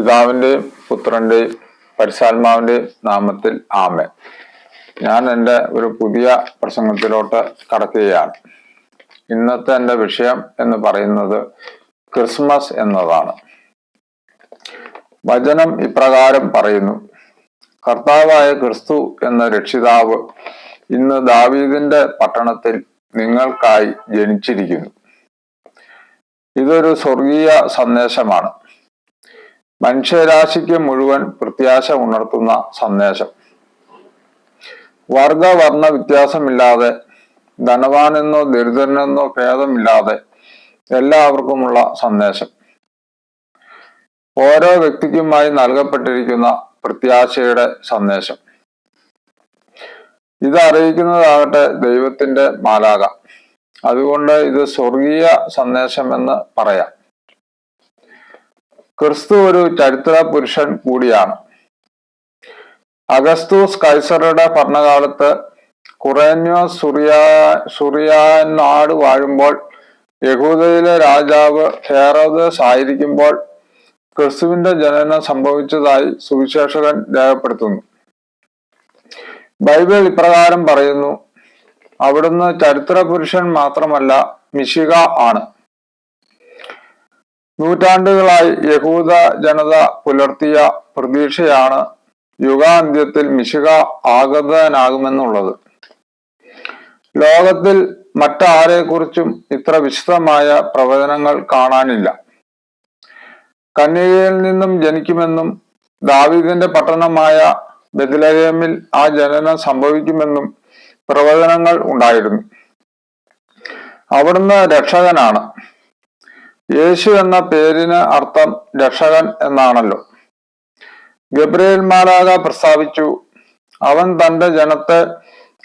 പിതാവിന്റെയും പുത്രന്റെയും പരിശുദ്ധാത്മാവിന്റെയും നാമത്തിൽ ആമേൻ. ഞാൻ എൻ്റെ ഒരു പുതിയ പ്രസംഗത്തിലോട്ട് കടക്കുകയാണ്. ഇന്നത്തെ എൻ്റെ വിഷയം എന്ന് പറയുന്നത് ക്രിസ്മസ് എന്നതാണ്. വചനം ഇപ്രകാരം പറയുന്നു: കർത്താവായ ക്രിസ്തു എന്ന രക്ഷിതാവ് ഇന്ന് ദാവീദിന്റെ പട്ടണത്തിൽ നിങ്ങൾക്കായി ജനിച്ചിരിക്കുന്നു. ഇതൊരു സ്വർഗീയ സന്ദേശമാണ്. മനുഷ്യരാശിക്ക് മുഴുവൻ പ്രത്യാശ ഉണർത്തുന്ന സന്ദേശം. വർഗവർണ്ണ വ്യത്യാസമില്ലാതെ, ധനവാനെന്നോ ദരിദ്രനെന്നോ ഭേദമില്ലാതെ എല്ലാവർക്കുമുള്ള സന്ദേശം. ഓരോ വ്യക്തിക്കുമായി നൽകപ്പെട്ടിരിക്കുന്ന പ്രത്യാശയുടെ സന്ദേശം. ഇത് അറിയിക്കുന്നതാകട്ടെ ദൈവത്തിന്റെ മാലാഖ. അതുകൊണ്ട് ഇത് സ്വർഗീയ സന്ദേശമെന്ന് പറയാം. ക്രിസ്തു ഒരു ചരിത്ര പുരുഷൻ കൂടിയാണ്. അഗസ്തൂസ് കൈസറുടെ ഭരണകാലത്ത് കുറേന്യോസ് സുറിയാനാട് വാഴുമ്പോൾ, യഹൂദയിലെ രാജാവ് ഹെറോദസ് ആയിരിക്കുമ്പോൾ ക്രിസ്തുവിന്റെ ജനനം സംഭവിച്ചതായി സുവിശേഷകൻ രേഖപ്പെടുത്തുന്നു. ബൈബിൾ ഇപ്രകാരം പറയുന്നു: അവിടുന്ന് ചരിത്ര പുരുഷൻ മാത്രമല്ല, മിശിഹ ആണ്. നൂറ്റാണ്ടുകളായി യഹൂദ ജനത പുലർത്തിയ പ്രതീക്ഷയാണ് യുഗാന്ത്യത്തിൽ മിശിഹ ആഗതനാകുമെന്നുള്ളത്. ലോകത്തിൽ മറ്റാരെക്കുറിച്ചും ഇത്ര വിശദമായ പ്രവചനങ്ങൾ കാണാനില്ല. കന്യകയിൽ നിന്നും ജനിക്കുമെന്നും ദാവീദിന്റെ പട്ടണമായ ബെത്ലഹേമിൽ ആ ജനനം സംഭവിക്കുമെന്നും പ്രവചനങ്ങൾ ഉണ്ടായിരുന്നു. അവിടുന്ന് രക്ഷകനാണ്. യേശു എന്ന പേരിന് അർത്ഥം രക്ഷകൻ എന്നാണല്ലോ. ഗബ്രിയേൽ മാലാഖ പ്രസ്താവിച്ചു: അവൻ തന്റെ ജനത്തെ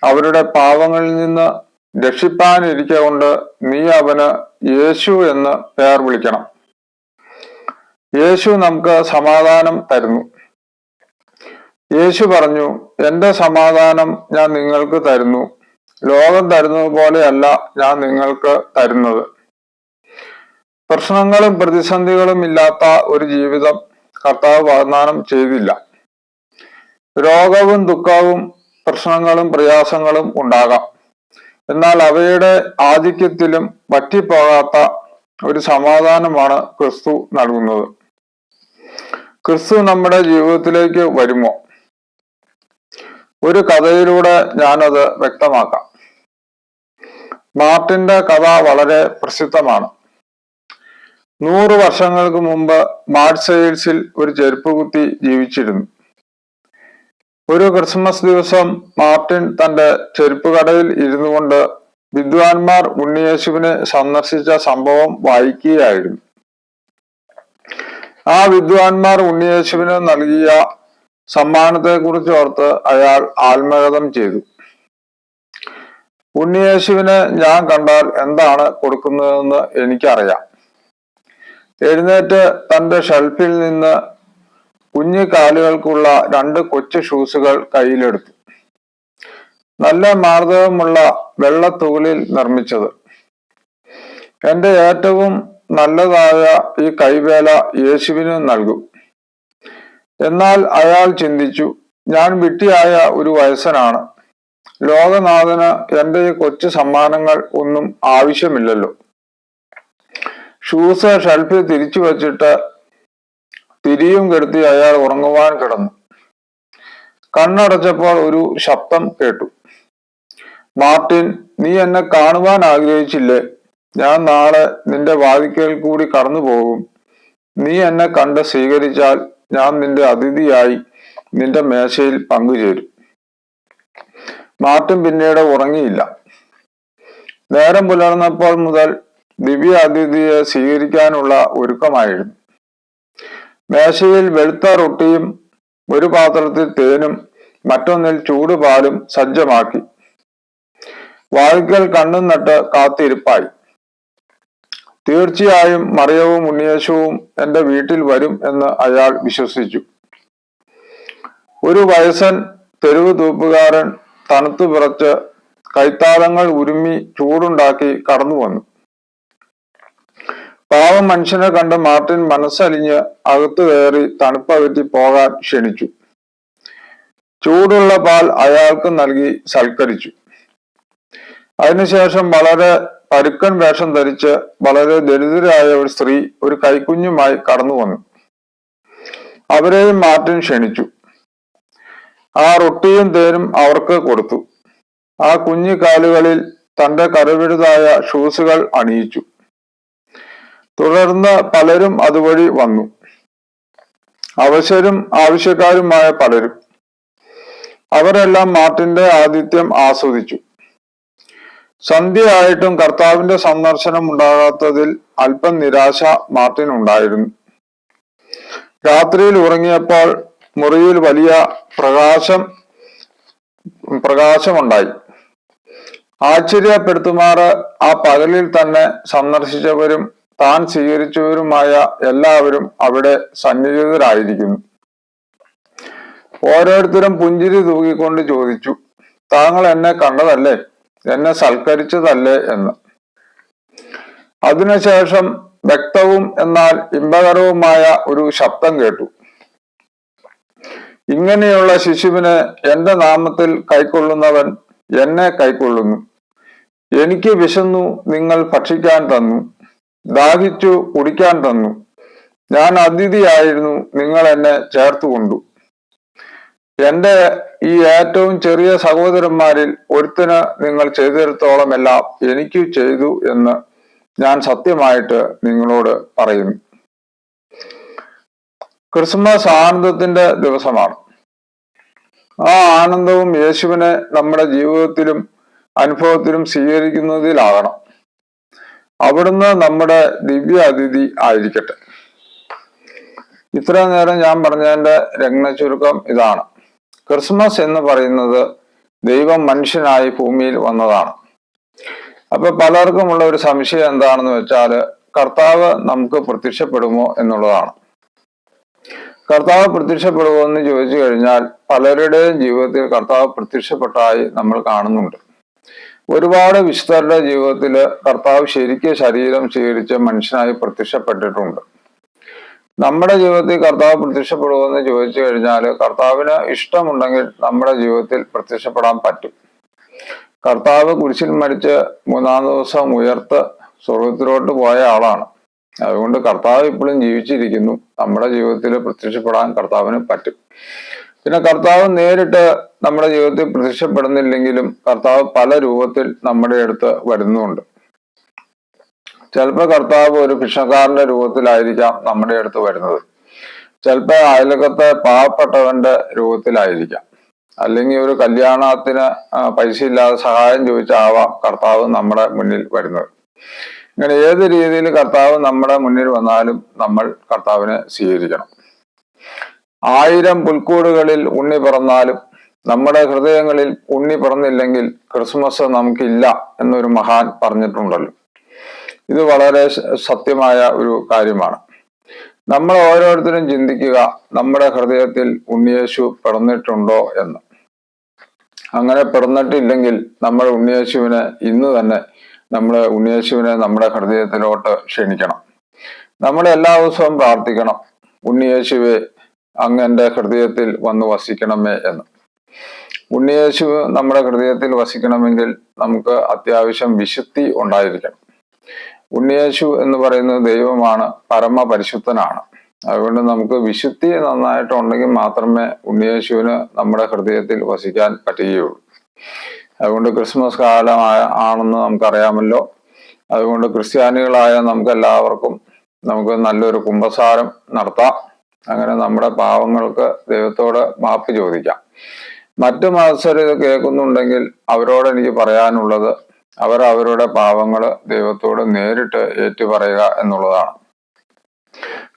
അവരുടെ പാവങ്ങളിൽ നിന്ന് രക്ഷിപ്പാനിരിക്കൊണ്ട് നീ അവന് യേശു എന്ന് പേർ വിളിക്കണം. യേശു നമുക്ക് സമാധാനം തരുന്നു. യേശു പറഞ്ഞു: എന്റെ സമാധാനം ഞാൻ നിങ്ങൾക്ക് തരുന്നു. ലോകം തരുന്നത് പോലെയല്ല ഞാൻ നിങ്ങൾക്ക് തരുന്നത്. പ്രശ്നങ്ങളും പ്രതിസന്ധികളും ഇല്ലാത്ത ഒരു ജീവിതം കർത്താവ് വാഗ്ദാനം ചെയ്തില്ല. രോഗവും ദുഃഖവും പ്രശ്നങ്ങളും പ്രയാസങ്ങളും ഉണ്ടാകാം. എന്നാൽ അവയുടെ ആധിക്യത്തിലും വറ്റിപ്പോകാത്ത ഒരു സമാധാനമാണ് ക്രിസ്തു നൽകുന്നത്. ക്രിസ്തു നമ്മുടെ ജീവിതത്തിലേക്ക് വരുമോ? ഒരു കഥയിലൂടെ ഞാനത് വ്യക്തമാക്കാം. മാർട്ടിന്റെ കഥ വളരെ പ്രസിദ്ധമാണ്. 100 വർഷങ്ങൾക്ക് മുമ്പ് മാർസെയിൽസിൽ ഒരു ചെരുപ്പുകുത്തി ജീവിച്ചിരുന്നു. ഒരു ക്രിസ്മസ് ദിവസം മാർട്ടിൻ തന്റെ ചെരുപ്പുകടയിൽ ഇരുന്നു കൊണ്ട് വിദ്വാൻമാർ ഉണ്ണിയേശുവിനെ സന്ദർശിച്ച സംഭവം വായിക്കുകയായിരുന്നു. ആ വിദ്വാൻമാർ ഉണ്ണിയേശുവിന് നൽകിയ സമ്മാനത്തെക്കുറിച്ച് ഓർത്ത് അയാൾ ആത്മഗതം ചെയ്തു. ഉണ്ണിയേശുവിനെ ഞാൻ കണ്ടാൽ എന്താണ് കൊടുക്കുന്നതെന്ന് എനിക്കറിയാം. എഴുന്നേറ്റ് തന്റെ ഷെൽഫിൽ നിന്ന് കുഞ്ഞു കാലുകൾക്കുള്ള 2 കൊച്ചു ഷൂസുകൾ കയ്യിലെടുത്തു. നല്ല മാർദ്ദവമുള്ള വെള്ളത്തൂലിൽ നിർമ്മിച്ചത്. എന്റെ ഏറ്റവും നല്ലതായ ഈ കൈവേല യേശുവിന് നൽകും. എന്നാൽ അയാൾ ചിന്തിച്ചു: ഞാൻ വിട്ടിയായ ഒരു വയസ്സനാണ്. ലോകനാഥന് എന്റെ ഈ കൊച്ചു സമ്മാനങ്ങൾ ഒന്നും ആവശ്യമില്ലല്ലോ. ഷൂസ് ഷെൽഫിൽ തിരിച്ചു വച്ചിട്ട് തിരിയും കെടുത്തി അയാൾ ഉറങ്ങുവാൻ കിടന്നു. കണ്ണടച്ചപ്പോൾ ഒരു ശബ്ദം കേട്ടു: മാർട്ടിൻ, നീ എന്നെ കാണുവാൻ ആഗ്രഹിച്ചില്ലേ? ഞാൻ നാളെ നിന്റെ വാതിക്കൽ കൂടി കടന്നു പോകും. നീ എന്നെ കണ്ട് സ്വീകരിച്ചാൽ ഞാൻ നിന്റെ അതിഥിയായി നിന്റെ മേശയിൽ പങ്കുചേരും. മാർട്ടിൻ പിന്നീട് ഉറങ്ങിയില്ല. നേരം പുലർന്നപ്പോൾ മുതൽ ദിവ്യ അതിഥിയെ സ്വീകരിക്കാനുള്ള ഒരുക്കമായിരുന്നു. മേശയിൽ വെളുത്ത റൊട്ടിയും ഒരു പാത്രത്തിൽ തേനും മറ്റൊന്നിൽ ചൂടുപാലും സജ്ജമാക്കി. വാതിക്കൽ കണ്ണും നട്ട് കാത്തിരിപ്പായി. തീർച്ചയായും മറിയവും ഉണ്ണിയേശുവും എന്റെ വീട്ടിൽ വരും എന്ന് അയാൾ വിശ്വസിച്ചു. ഒരു വയസ്സൻ തെരുവ് തൂപ്പുകാരൻ തണുത്തു വിറച്ച് കൈത്താളങ്ങൾ ഉരുമ്മി ചൂടുണ്ടാക്കി കടന്നു വന്നു. പാവം മനുഷ്യനെ കണ്ട് മാർട്ടിൻ മനസ്സലിഞ്ഞ് അകത്തു കയറി തണുപ്പകറ്റി പോകാൻ ക്ഷണിച്ചു. ചൂടുള്ള പാൽ അയാൾക്ക് നൽകി സൽക്കരിച്ചു. അതിനുശേഷം വളരെ പരുക്കൻ വേഷം ധരിച്ച് വളരെ ദരിദ്രരായ ഒരു സ്ത്രീ ഒരു കൈക്കുഞ്ഞുമായി കടന്നു വന്നു. അവരെയും മാർട്ടിൻ ക്ഷണിച്ചു. ആ റൊട്ടിയും തേനും അവർക്ക് കൊടുത്തു. ആ കുഞ്ഞു കാലുകളിൽ തന്റെ കരവിരുതായ ഷൂസുകൾ അണിയിച്ചു. തുടർന്ന് പലരും അതുവഴി വന്നു, അവശരും ആവശ്യക്കാരുമായ പലരും. അവരെല്ലാം മാർട്ടിന്റെ ആതിഥ്യം ആസ്വദിച്ചു. സന്ധ്യയായിട്ടും കർത്താവിന്റെ സന്ദർശനം ഉണ്ടാകാത്തതിൽ അല്പം നിരാശ മാർട്ടിൻ ഉണ്ടായിരുന്നു. രാത്രിയിൽ ഉറങ്ങിയപ്പോൾ മുറിയിൽ വലിയ പ്രകാശമുണ്ടായി. ആശ്ചര്യപ്പെടുത്തുമാറ് ആ പകലിൽ തന്നെ സന്ദർശിച്ചവരും താൻ സ്വീകരിച്ചവരുമായ എല്ലാവരും അവിടെ സന്നിഹിതരായിരിക്കുന്നു. ഓരോരുത്തരും പുഞ്ചിരി തൂകിക്കൊണ്ട് ചോദിച്ചു, താങ്കൾ എന്നെ കണ്ടതല്ലേ, എന്നെ സൽക്കരിച്ചതല്ലേ എന്ന്. അതിനുശേഷം വ്യക്തവും എന്നാൽ ഇമ്പകരവുമായ ഒരു ശബ്ദം കേട്ടു. ഇങ്ങനെയുള്ള ശിശുവിനെ എന്റെ നാമത്തിൽ കൈക്കൊള്ളുന്നവൻ എന്നെ കൈക്കൊള്ളുന്നു. എനിക്ക് വിശന്നു, നിങ്ങൾ ഭക്ഷിക്കാൻ തന്നു. ദാഹിച്ചു, കുടിക്കാൻ തന്നു. ഞാൻ അതിഥിയായിരുന്നു, നിങ്ങൾ എന്നെ ചേർത്തുകൊണ്ടു. എന്റെ ഈ ഏറ്റവും ചെറിയ സഹോദരന്മാരിൽ ഒരുത്തിന് നിങ്ങൾ ചെയ്തിടത്തോളം എല്ലാം എനിക്ക് ചെയ്തു എന്ന് ഞാൻ സത്യമായിട്ട് നിങ്ങളോട് പറയുന്നു. ക്രിസ്മസ് ആനന്ദത്തിന്റെ ദിവസമാണ്. ആ ആനന്ദവും യേശുവിനെ നമ്മുടെ ജീവിതത്തിലും അനുഭവത്തിലും സ്വീകരിക്കുന്നതിലാകണം. അവിടുന്ന് നമ്മുടെ ദിവ്യ അതിഥി ആയിരിക്കട്ടെ. ഇത്ര നേരം ഞാൻ പറഞ്ഞതിന്റെ രത്ന ചുരുക്കം ഇതാണ്. ക്രിസ്മസ് എന്ന് പറയുന്നത് ദൈവം മനുഷ്യനായി ഭൂമിയിൽ വന്നതാണ്. അപ്പൊ പലർക്കുമുള്ള ഒരു സംശയം എന്താണെന്ന് വെച്ചാല് കർത്താവ് നമുക്ക് പ്രത്യക്ഷപ്പെടുമോ എന്നുള്ളതാണ്. കർത്താവ് പ്രത്യക്ഷപ്പെടുമോ എന്ന് ചോദിച്ചു കഴിഞ്ഞാൽ പലരുടെയും ജീവിതത്തിൽ കർത്താവ് പ്രത്യക്ഷപ്പെട്ടായി നമ്മൾ കാണുന്നുണ്ട്. ഒരുപാട് വിശുദ്ധരുടെ ജീവിതത്തിൽ കർത്താവ് ശരിക്കും ശരീരം സ്വീകരിച്ച് മനുഷ്യനായി പ്രത്യക്ഷപ്പെട്ടിട്ടുണ്ട്. നമ്മുടെ ജീവിതത്തിൽ കർത്താവ് പ്രത്യക്ഷപ്പെടുമെന്ന് ചോദിച്ചു കഴിഞ്ഞാൽ കർത്താവിന് ഇഷ്ടമുണ്ടെങ്കിൽ നമ്മുടെ ജീവിതത്തിൽ പ്രത്യക്ഷപ്പെടാൻ പറ്റും. കർത്താവ് കുരിശിൽ മരിച്ച് 3-ാം ദിവസം ഉയർത്ത് സ്വർഗത്തിലോട്ട് പോയ ആളാണ്. അതുകൊണ്ട് കർത്താവ് ഇപ്പോഴും ജീവിച്ചിരിക്കുന്നു. നമ്മുടെ ജീവിതത്തിൽ പ്രത്യക്ഷപ്പെടാൻ കർത്താവിന് പറ്റും. പിന്നെ കർത്താവ് നേരിട്ട് നമ്മുടെ ജീവിതത്തിൽ പ്രത്യക്ഷപ്പെടുന്നില്ലെങ്കിലും കർത്താവ് പല രൂപത്തിൽ നമ്മുടെ അടുത്ത് വരുന്നുണ്ട്. ചിലപ്പോൾ കർത്താവ് ഒരു ഭിക്ഷക്കാരന്റെ രൂപത്തിലായിരിക്കാം നമ്മുടെ അടുത്ത് വരുന്നത്. ചിലപ്പോൾ അയൽക്കത്തെ പാവപ്പെട്ടവന്റെ രൂപത്തിലായിരിക്കാം. അല്ലെങ്കിൽ ഒരു കല്യാണത്തിന് പൈസ ഇല്ലാതെ സഹായം ചോദിച്ചാവാം കർത്താവ് നമ്മുടെ മുന്നിൽ വരുന്നത്. ഇങ്ങനെ ഏത് രീതിയിൽ കർത്താവ് നമ്മുടെ മുന്നിൽ വന്നാലും നമ്മൾ കർത്താവിനെ സ്വീകരിക്കണം. 1000 പുൽക്കൂടുകളിൽ ഉണ്ണി പിറന്നാലും നമ്മുടെ ഹൃദയങ്ങളിൽ ഉണ്ണി പിറന്നില്ലെങ്കിൽ ക്രിസ്മസ് നമുക്കില്ല എന്നൊരു മഹാൻ പറഞ്ഞിട്ടുണ്ടല്ലോ. ഇത് വളരെ സത്യമായ ഒരു കാര്യമാണ്. നമ്മൾ ഓരോരുത്തരും ചിന്തിക്കുക, നമ്മുടെ ഹൃദയത്തിൽ ഉണ്ണിയേശു പിറന്നിട്ടുണ്ടോ എന്ന്. അങ്ങനെ പിറന്നിട്ടില്ലെങ്കിൽ നമ്മൾ ഉണ്ണിയേശുവിനെ ഇന്ന് തന്നെ ഉണ്ണിയേശുവിനെ നമ്മുടെ ഹൃദയത്തിലോട്ട് ക്ഷണിക്കണം. നമ്മൾ എല്ലാ ദിവസവും പ്രാർത്ഥിക്കണം, ഉണ്ണിയേശുവെ അങ്ങ് എൻ്റെ ഹൃദയത്തിൽ വന്ന് വസിക്കണമേ എന്ന്. ഉണ്ണിയേശു നമ്മുടെ ഹൃദയത്തിൽ വസിക്കണമെങ്കിൽ നമുക്ക് അത്യാവശ്യം വിശുദ്ധി ഉണ്ടായിരിക്കണം. ഉണ്ണിയേശു എന്ന് പറയുന്നത് ദൈവമാണ്, പരമപരിശുദ്ധനാണ്. അതുകൊണ്ട് നമുക്ക് വിശുദ്ധി നന്നായിട്ടുണ്ടെങ്കിൽ മാത്രമേ ഉണ്ണിയേശുവിന് നമ്മുടെ ഹൃദയത്തിൽ വസിക്കാൻ പറ്റുകയുള്ളൂ. അതുകൊണ്ട് ക്രിസ്മസ് ആണെന്ന് നമുക്കറിയാമല്ലോ. അതുകൊണ്ട് ക്രിസ്ത്യാനികളായ നമുക്ക് എല്ലാവർക്കും നല്ലൊരു കുമ്പസാരം നടത്താം. അങ്ങനെ നമ്മുടെ പാവങ്ങൾക്ക് ദൈവത്തോട് മാപ്പ് ചോദിക്കാം. മറ്റു മതസ്ഥർ ഇത് കേൾക്കുന്നുണ്ടെങ്കിൽ അവരോട് എനിക്ക് പറയാനുള്ളത്, അവരുടെ പാവങ്ങള് ദൈവത്തോട് നേരിട്ട് ഏറ്റുപറയുക എന്നുള്ളതാണ്.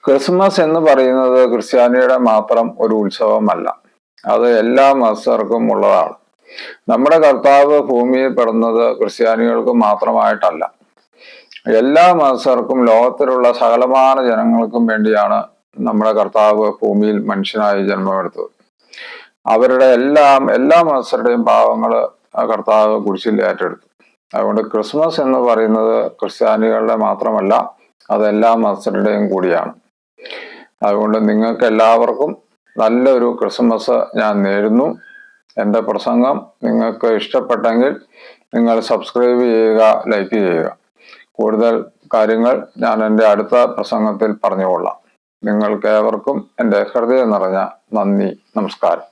ക്രിസ്മസ് എന്ന് പറയുന്നത് ക്രിസ്ത്യാനിയുടെ മാത്രം ഒരു ഉത്സവമല്ല, അത് എല്ലാ മതസ്ഥർക്കും ഉള്ളതാണ്. നമ്മുടെ കർത്താവ് ഭൂമിയിൽ പിറന്നത് ക്രിസ്ത്യാനികൾക്ക് മാത്രമായിട്ടല്ല, എല്ലാ മതസ്ഥർക്കും ലോകത്തിലുള്ള സകലമാന ജനങ്ങൾക്കും വേണ്ടിയാണ് നമ്മുടെ കർത്താവ് ഭൂമിയിൽ മനുഷ്യനായി ജന്മമെടുത്തത്. അവരുടെ എല്ലാ മതസ്ഥരുടെയും പാവങ്ങള് കർത്താവ് കുരിശിൽ ഏറ്റെടുത്തു. അതുകൊണ്ട് ക്രിസ്മസ് എന്ന് പറയുന്നത് ക്രിസ്ത്യാനികളുടെ മാത്രമല്ല, അതെല്ലാ മതസ്ഥരുടെയും കൂടിയാണ്. അതുകൊണ്ട് നിങ്ങൾക്ക് എല്ലാവർക്കും നല്ലൊരു ക്രിസ്മസ് ഞാൻ നേരുന്നു. എൻ്റെ പ്രസംഗം നിങ്ങൾക്ക് ഇഷ്ടപ്പെട്ടെങ്കിൽ നിങ്ങൾ സബ്സ്ക്രൈബ് ചെയ്യുക, ലൈക്ക് ചെയ്യുക. കൂടുതൽ കാര്യങ്ങൾ ഞാൻ എൻ്റെ അടുത്ത പ്രസംഗത്തിൽ പറഞ്ഞുകൊള്ളാം. നിങ്ങൾക്ക് ഏവർക്കും എൻ്റെ ഹൃദയം നിറഞ്ഞ നന്ദി, നമസ്കാരം.